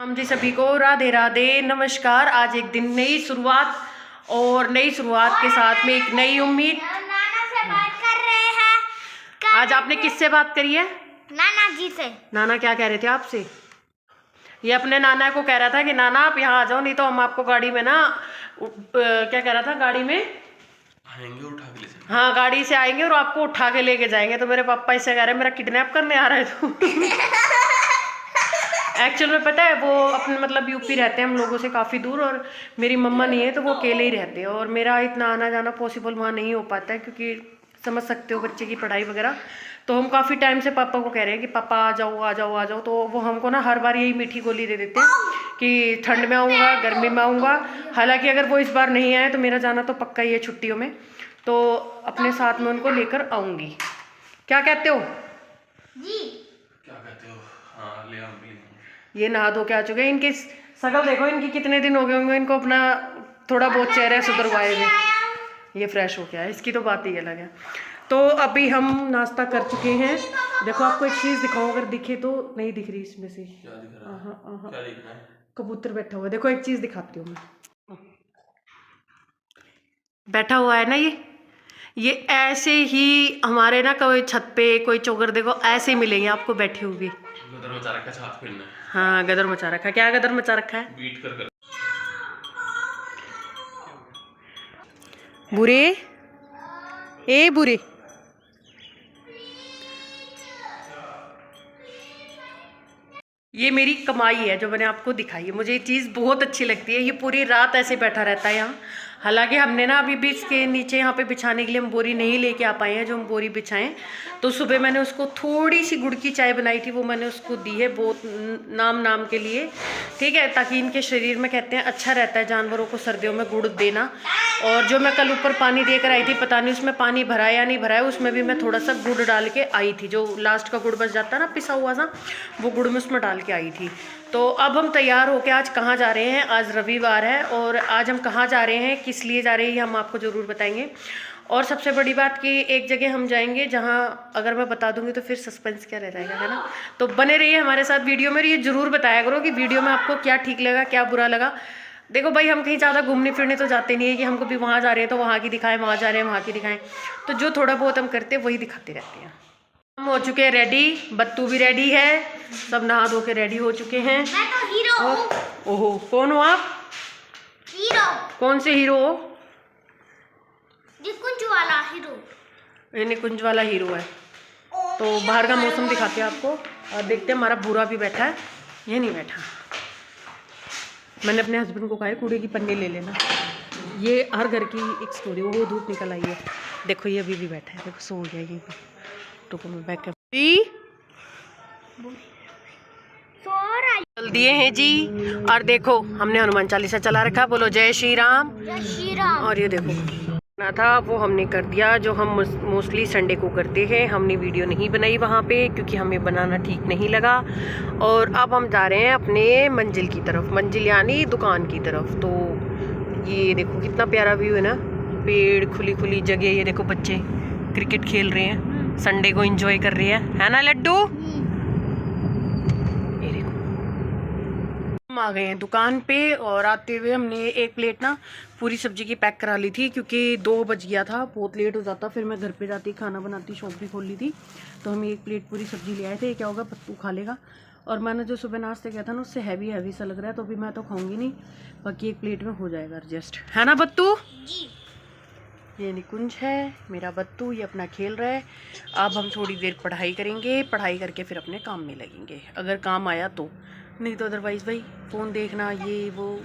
हम जी सभी को राधे राधे नमस्कार। आज एक दिन नई शुरुआत और नई शुरुआत के साथ में एक नई उम्मीद। नाना से बात कर रहे हैं। आज आपने किससे बात करी है? नाना जी से। नाना क्या कह रहे थे आपसे? ये अपने नाना को कह रहा था कि नाना आप यहाँ आ जाओ, नहीं तो हम आपको गाड़ी में ना क्या कह रहा था, गाड़ी में आएंगे उठा के ले जाएंगे। हाँ, गाड़ी से आएंगे और आपको उठा के लेके जाएंगे। तो मेरे पापा इससे कह रहे हैं मेरा किडनैप करने आ रहा है तू। एक्चुअल में पता है वो अपने मतलब यूपी रहते हैं हम लोगों से काफ़ी दूर, और मेरी मम्मा नहीं है तो वो अकेले ही रहते हैं, और मेरा इतना आना जाना पॉसिबल वहाँ नहीं हो पाता है, क्योंकि समझ सकते हो बच्चे की पढ़ाई वगैरह। तो हम काफ़ी टाइम से पापा को कह रहे हैं कि पापा आ जाओ आ जाओ आ जाओ, तो वो हमको ना हर बार यही मीठी गोली दे देते हैं कि ठंड में आऊँगा, गर्मी में आऊँगा। हालांकि अगर वो इस बार नहीं आए तो मेरा जाना तो पक्का ही है छुट्टियों में, तो अपने साथ में उनको लेकर आऊँगी। क्या कहते हो जी? क्या कहते हो? हाँ ले आऊंगी। ये नहा धो के आ चुके हैं। इनकी शक्ल देखो, इनकी कितने दिन हो गए होंगे इनको अपना थोड़ा बहुत चेहरा सुधरवाए हुए। ये फ्रेश हो गया है, इसकी तो बात ही अलग है। तो अभी हम नाश्ता कर चुके हैं। देखो आपको एक चीज़ दिखाऊं, अगर दिखे तो नहीं दिख रही इसमें से। क्या दिख रहा है? क्या दिख रहा है? कबूतर बैठा हुआ है। देखो एक चीज़ दिखाती हूँ मैं। बैठा हुआ है ना ये ऐसे ही हमारे ना कोई छत पे कोई चोगर देखो ऐसे ही मिलेंगे आपको बैठे हुए। गदर मचा रखा है, छात फिरना है। हाँ, गदर मचा रखा है। क्या गदर मचा रखा है? बीट कर बुरे ए बुरे। ये मेरी कमाई है जो मैंने आपको दिखाई है। मुझे ये चीज़ बहुत अच्छी लगती है। ये पूरी रात ऐसे बैठा रहता है यहाँ। हालांकि हमने ना अभी भी इसके नीचे यहाँ पे बिछाने के लिए हम बोरी नहीं लेके आ पाए हैं जो हम बोरी बिछाएं। तो सुबह मैंने उसको थोड़ी सी गुड़ की चाय बनाई थी, वो मैंने उसको दी है बहुत नाम के लिए, ठीक है, ताकि इनके शरीर में कहते हैं अच्छा रहता है जानवरों को सर्दियों में गुड़ देना। और जो मैं कल ऊपर पानी देकर आई थी, पता नहीं उसमें पानी भरा है या नहीं भरा है, उसमें भी मैं थोड़ा सा गुड़ डाल के आई थी। जो लास्ट का गुड़ बच जाता है ना पिसा हुआ सा, वो गुड़ में उसमें डाल के आई थी। तो अब हम तैयार होके आज कहाँ जा रहे हैं? आज रविवार है और आज हम कहाँ जा रहे हैं, किस लिए जा रहे हैं, ये हम आपको ज़रूर बताएंगे। और सबसे बड़ी बात कि एक जगह हम जाएंगे जहाँ अगर मैं बता दूंगी तो फिर सस्पेंस क्या रह जाएगा, है ना। तो बने रहिए हमारे साथ वीडियो में। ये ज़रूर बताया करो कि वीडियो में आपको क्या ठीक लगा क्या बुरा लगा। देखो भाई, हम कहीं ज़्यादा घूमने फिरने तो जाते नहीं है कि हमको भी वहाँ जा रहे हैं तो वहाँ की दिखाएं, वहाँ जा रहे हैं वहाँ की दिखाएं। तो जो थोड़ा बहुत हम करते हैं वही दिखाते रहते हैं। हम हो चुके हैं रेडी, बत्तू भी रेडी है, सब नहा धो के रेडी हो चुके हैं। मैं तो हीरो हूँ। ओहो, कौन हो आप? हीरो। कौन से हीरो हो? निकुंज वाला हीरो। ये निकुंज वाला हीरो है। तो बाहर का मौसम दिखाते हैं आपको, और देखते हैं हमारा बुरा भी बैठा है, ये नहीं बैठा। मैंने अपने हस्बैंड को कहा है कूड़े की पन्नी ले लेना। ये हर घर की एक स्टोरी, वो धूप निकल आई है। देखो ये अभी भी बैठा है, देखो सो गया यहीं पर। तो मैं बैक चल दिए हैं जी। और देखो हमने हनुमान चालीसा चला रखा, बोलो जय श्री राम। जय श्री राम। और ये देखो ना था वो हमने कर दिया जो हम मोस्टली संडे को करते हैं। हमने वीडियो नहीं बनाई वहाँ पे क्योंकि हमें बनाना ठीक नहीं लगा। और अब हम जा रहे हैं अपने मंजिल की तरफ, मंजिल यानी दुकान की तरफ। तो ये देखो कितना प्यारा व्यू है ना, पेड़, खुली खुली जगह। ये देखो बच्चे क्रिकेट खेल रहे हैं, संडे को एंजॉय कर रहे हैं, है ना लड्डू। ये देखो हम आ गए हैं दुकान पे, और आते हुए हमने एक प्लेट ना पूरी सब्जी की पैक करा ली थी क्योंकि 2 बज गया था, बहुत लेट हो जाता, फिर मैं घर पे जाती खाना बनाती, शॉप भी खोल ली थी। तो हम एक प्लेट पूरी सब्जी ले आए थे। क्या होगा, बत्तू खा लेगा। और मैंने जो सुबह नाश्ते किया था ना उससे हैवी सा लग रहा है, तो अभी मैं तो खाऊंगी नहीं, बाकी एक प्लेट में हो जाएगा एडजस्ट, है ना बत्तू। जी। ये निकुंज है मेरा बत्तू, ये अपना खेल रहा है। अब हम थोड़ी देर पढ़ाई करेंगे, पढ़ाई करके फिर अपने काम में लगेंगे, अगर काम आया तो, नहीं तो अदरवाइज भाई फ़ोन देखना ये वो।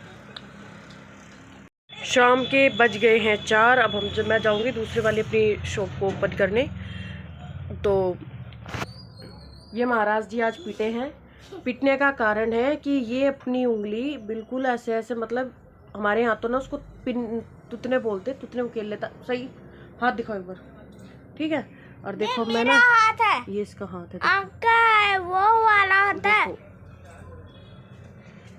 शाम के बज गए हैं 4। अब हम जब मैं जाऊंगी दूसरे वाले अपनी शॉप को ओपन करने। तो ये महाराज जी आज पीटे हैं। पीटने का कारण है कि ये अपनी उंगली बिल्कुल ऐसे ऐसे, मतलब हमारे यहाँ तो ना उसको तुतने बोलते, तुतने उकेल लेता। सही हाथ दिखाओ एक बार, ठीक है। और देखो मैं ना, हाथ है, ये इसका हाथ है, आपका है, वो वाला हाथ है।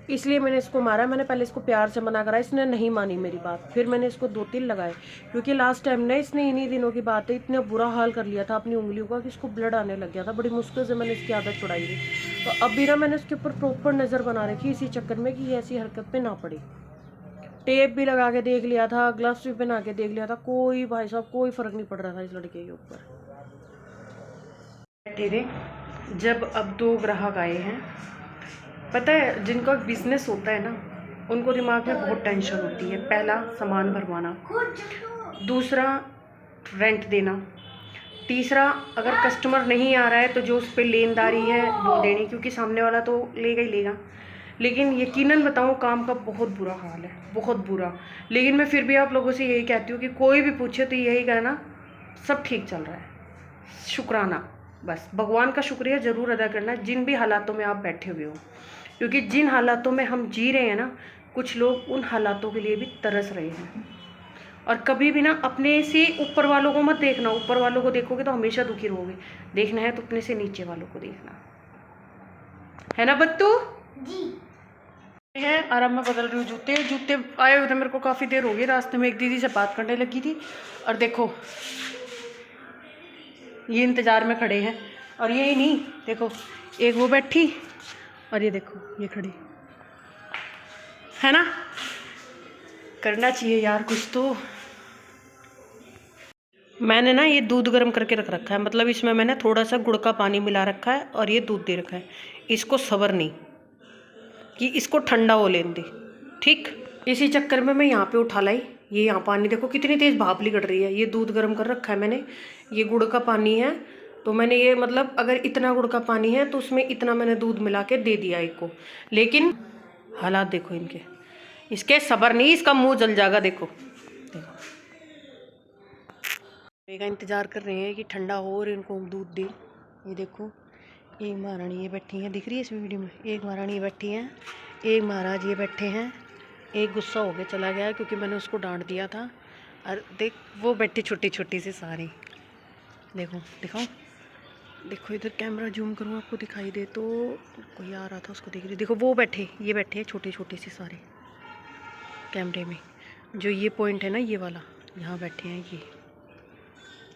इसलिए मैंने इसको मारा। मैंने पहले इसको प्यार से मना करा, इसने नहीं मानी मेरी बात, फिर मैंने इसको 2-3 लगाए क्योंकि लास्ट टाइम ना इसने इन्हीं दिनों की बात है इतना बुरा हाल कर लिया था अपनी उंगलियों का कि इसको ब्लड आने लग गया था। बड़ी मुश्किल से मैंने इसकी आदत छुड़ाई थी। तो अभी ना मैंने उसके ऊपर प्रॉपर नज़र बना रखी इसी चक्कर में कि ये ऐसी हरकत पे ना पड़े। टेप भी लगा के देख लिया था, ग्लव्स भी पहना के देख लिया था, कोई भाई साहब कोई फ़र्क नहीं पड़ रहा था इस लड़के के ऊपर। बैठे थे जब अब 2 ग्राहक आए हैं। पता है जिनका बिजनेस होता है ना उनको दिमाग में बहुत टेंशन होती है। पहला सामान भरवाना, दूसरा रेंट देना, तीसरा अगर कस्टमर नहीं आ रहा है तो जो उस पर लेनदारी है वो देनी, क्योंकि सामने वाला तो लेगा ही लेगा। लेकिन यकीनन बताऊँ काम का बहुत बुरा हाल है, बहुत बुरा। लेकिन मैं फिर भी आप लोगों से यही कहती हूँ कि कोई भी पूछे तो यही कहना सब ठीक चल रहा है, शुक्राना। बस भगवान का शुक्रिया ज़रूर अदा करना जिन भी हालातों में आप बैठे हुए हो, क्योंकि जिन हालातों में हम जी रहे हैं ना, कुछ लोग उन हालातों के लिए भी तरस रहे हैं। और कभी भी ना अपने से ऊपर वालों को मत देखना, ऊपर वालों को देखोगे तो हमेशा दुखी रहोगे। देखना है तो अपने से नीचे वालों को देखना है ना बत्तू जी। है। और अब मैं बदल रही हूँ जूते। जूते आए हुए थे मेरे को काफ़ी देर हो गई, रास्ते में एक दीदी से बात करने लगी थी और देखो ये इंतज़ार में खड़े हैं। और यही नहीं, देखो एक वो बैठी और ये देखो ये खड़ी है ना। करना चाहिए यार कुछ तो। मैंने ना ये दूध गर्म करके रख रखा है, मतलब इसमें मैंने थोड़ा सा गुड़ का पानी मिला रखा है और ये दूध दे रखा है। इसको सब्र नहीं कि इसको ठंडा हो लेने दे, ठीक। इसी चक्कर में मैं यहाँ पे उठा लाई। ये यहाँ पानी देखो कितनी तेज़ भाप निकल रही है। ये दूध गर्म कर रखा है मैंने, ये गुड़ का पानी है। तो मैंने ये मतलब अगर इतना गुड़ का पानी है तो उसमें इतना मैंने दूध मिला के दे दिया एक को। लेकिन हालात देखो इनके, इसके सब्र नहीं, इसका मुंह जल जाएगा। देखो देखो मेरा इंतज़ार कर रहे हैं कि ठंडा हो और इनको दूध दे। ये देखो एक महारानी ये बैठी हैं, दिख रही है इस वीडियो में। एक महारानी ये बैठी हैं, एक महाराज ये बैठे हैं। एक गुस्सा हो के चला गया क्योंकि मैंने उसको डांट दिया था। और देख वो बैठी छोटी छोटी सी सारी, देखो दिखाओ, देखो इधर कैमरा जूम करूँ आपको दिखाई दे तो। कोई आ रहा था उसको देख रही, देखो वो बैठे, ये बैठे हैं छोटी छोटी सी सारे कैमरे में। जो ये पॉइंट है ना ये वाला, यहाँ बैठे हैं ये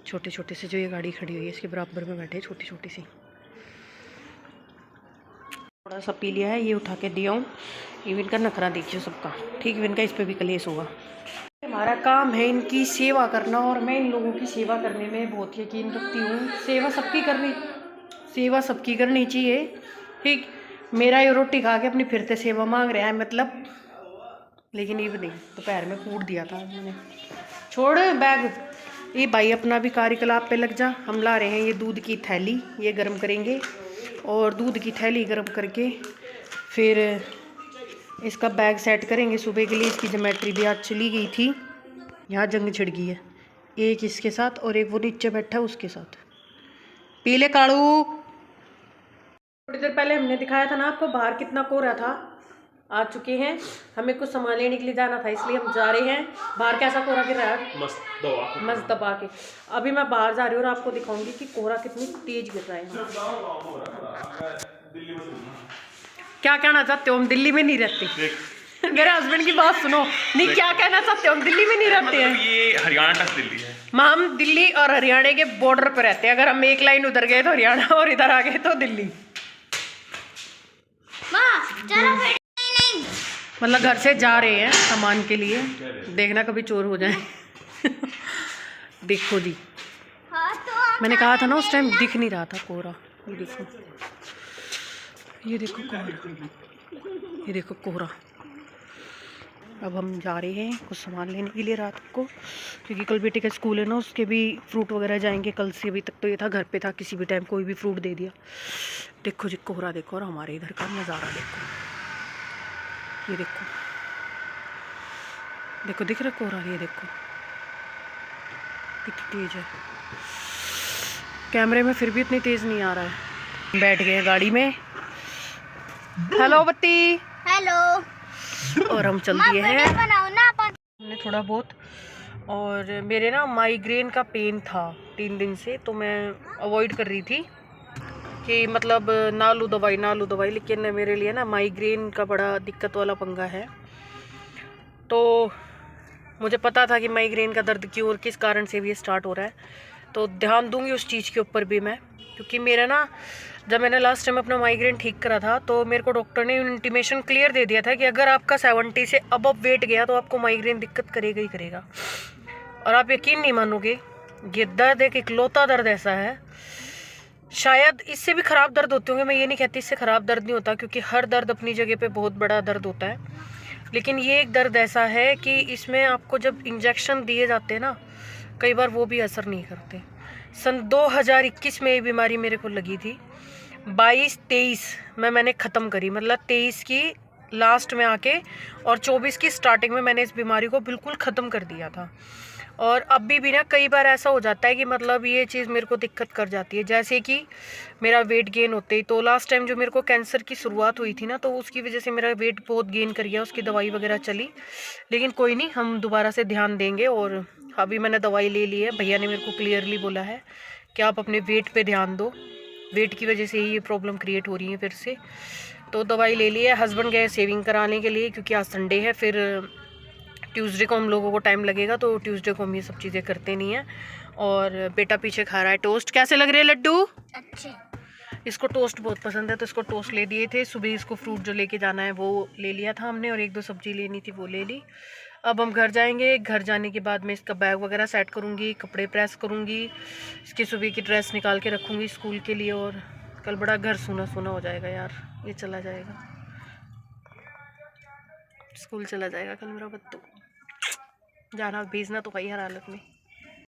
छोटे छोटे से। जो ये गाड़ी खड़ी हुई है इसके बराबर में बैठे हैं छोटी छोटी सी। थोड़ा सा पी लिया है, ये उठा के दिया हूँ। इवन का नखरा देखिए सबका, ठीक। इवन का इस पर भी कलेश होगा। हमारा काम है इनकी सेवा करना और मैं इन लोगों की सेवा करने में बहुत यकीन रखती हूँ। सेवा सबकी करनी चाहिए, ठीक। मेरा ये रोटी खा के अपनी फिरते सेवा मांग रहा है मतलब। लेकिन ये भी नहीं, दोपहर में कूट दिया था मैंने। छोड़ बैग, ये भाई अपना भी कार्यकलाप पे लग जा। हम ला रहे हैं ये दूध की थैली, ये गर्म करेंगे और दूध की थैली गर्म करके फिर इसका बैग सेट करेंगे सुबह के लिए। इसकी ज्योमेट्री भी आज चली गई थी, यहाँ जंग छिड़ गई है। एक इसके साथ और एक वो नीचे बैठा है उसके साथ। पीले काड़ू, थोड़ी देर पहले हमने दिखाया था ना आपको बाहर कितना कोहरा था। आ चुके हैं, हमें कुछ सामान लेने के लिए जाना था इसलिए हम जा रहे हैं। बाहर कैसा कोहरा गिर रहा है, मस्त दबा के। अभी मैं बाहर जा रही हूँ और आपको दिखाऊंगी कि कोहरा कितनी तेज गिर रहा है। क्या कहना चाहते हो, हम दिल्ली में नहीं रहते। मेरे हस्बैंड की बात सुनो। नहीं क्या कहना चाहते हो, हम दिल्ली में नहीं रहते हैं। ये हरियाणा टच दिल्ली है। हम दिल्ली और हरियाणा के बॉर्डर पर रहते हैं। अगर हम एक लाइन उधर गए तो हरियाणा और इधर आ गए तो दिल्ली। चलो फिर नहीं। मतलब घर से जा रहे हैं सामान के लिए, देखना कभी चोर हो जाए। देखो जी, हाँ तो मैंने कहा था ना उस टाइम दिख नहीं रहा था कोहरा। ये देखो, ये देखो कोहरा, ये देखो कोहरा। अब हम जा रहे हैं कुछ सामान लेने के लिए रात को, क्योंकि कल बेटे का स्कूल है ना, उसके भी फ्रूट वगैरह जाएंगे कल से। अभी तक तो ये था घर पे था, किसी भी टाइम कोई भी फ्रूट दे दिया। देखो जी कोहरा देखो, और हमारे इधर का नज़ारा देखो। ये देखो, देखो दिख रहा कोहरा, ये देखो कितनी तेज है। कैमरे में फिर भी इतनी तेज नहीं आ रहा है। बैठ गए गाड़ी में। हेलो बत्ती, हेलो। और हम चल दिए हैं बनाओ ना अपन। हमने थोड़ा बहुत। और मेरे ना माइग्रेन का पेन था 3 दिन से, तो मैं अवॉइड कर रही थी कि मतलब ना लूँ दवाई। लेकिन मेरे लिए ना माइग्रेन का बड़ा दिक्कत वाला पंगा है। तो मुझे पता था कि माइग्रेन का दर्द क्यों और किस कारण से भी स्टार्ट हो रहा है, तो ध्यान दूंगी उस चीज़ के ऊपर भी मैं। क्योंकि मेरा ना जब मैंने लास्ट टाइम अपना माइग्रेन ठीक करा था तो मेरे को डॉक्टर ने इंटीमेशन क्लियर दे दिया था कि अगर आपका 70 से अबव वेट गया तो आपको माइग्रेन दिक्कत करेगा ही करेगा। और आप यकीन नहीं मानोगे, ये दर्द एक इकलौता दर्द ऐसा है, शायद इससे भी ख़राब दर्द होते होंगे, मैं ये नहीं कहती इससे ख़राब दर्द नहीं होता, क्योंकि हर दर्द अपनी जगह पे बहुत बड़ा दर्द होता है, लेकिन ये एक दर्द ऐसा है कि इसमें आपको जब इंजेक्शन दिए जाते हैं ना, कई बार वो भी असर नहीं करते। सन 2021 में ये बीमारी मेरे को लगी थी, 22-23 में मैंने ख़त्म करी, मतलब 23 की लास्ट में आके और 24 की स्टार्टिंग में मैंने इस बीमारी को बिल्कुल ख़त्म कर दिया था। और अभी भी ना कई बार ऐसा हो जाता है कि मतलब ये चीज़ मेरे को दिक्कत कर जाती है, जैसे कि मेरा वेट गेन होते ही, तो लास्ट टाइम जो मेरे को कैंसर की शुरुआत हुई थी ना, तो उसकी वजह से मेरा वेट बहुत गेन कर गया, उसकी दवाई वगैरह चली, लेकिन कोई नहीं, हम दोबारा से ध्यान देंगे। और अभी मैंने दवाई ले ली है, भैया ने मेरे को क्लियरली बोला है कि आप अपने वेट पे ध्यान दो, वेट की वजह से ही ये प्रॉब्लम क्रिएट हो रही है फिर से। तो दवाई ले ली है, हस्बैंड गए सेविंग कराने के लिए, क्योंकि आज संडे है, फिर ट्यूसडे को हम लोगों को टाइम लगेगा, तो ट्यूसडे को हम ये सब चीज़ें करते नहीं हैं। और बेटा पीछे खा रहा है टोस्ट। कैसे लग रहे हैं लड्डू? अच्छे। इसको टोस्ट बहुत पसंद है, तो इसको टोस्ट ले दिए थे। सुबह इसको फ्रूट जो लेके जाना है वो ले लिया था हमने, और 1-2 सब्जी लेनी थी वो ले ली। अब हम घर जाएंगे, घर जाने के बाद मैं इसका बैग वगैरह सेट करूँगी, कपड़े प्रेस करूँगी, इसकी सुबह की ड्रेस निकाल के रखूँगी स्कूल के लिए। और कल बड़ा घर सूना सूना हो जाएगा यार, ये चला जाएगा स्कूल, चला जाएगा कल मेरा बच्चों, जाना भेजना तो वही हर हालत में।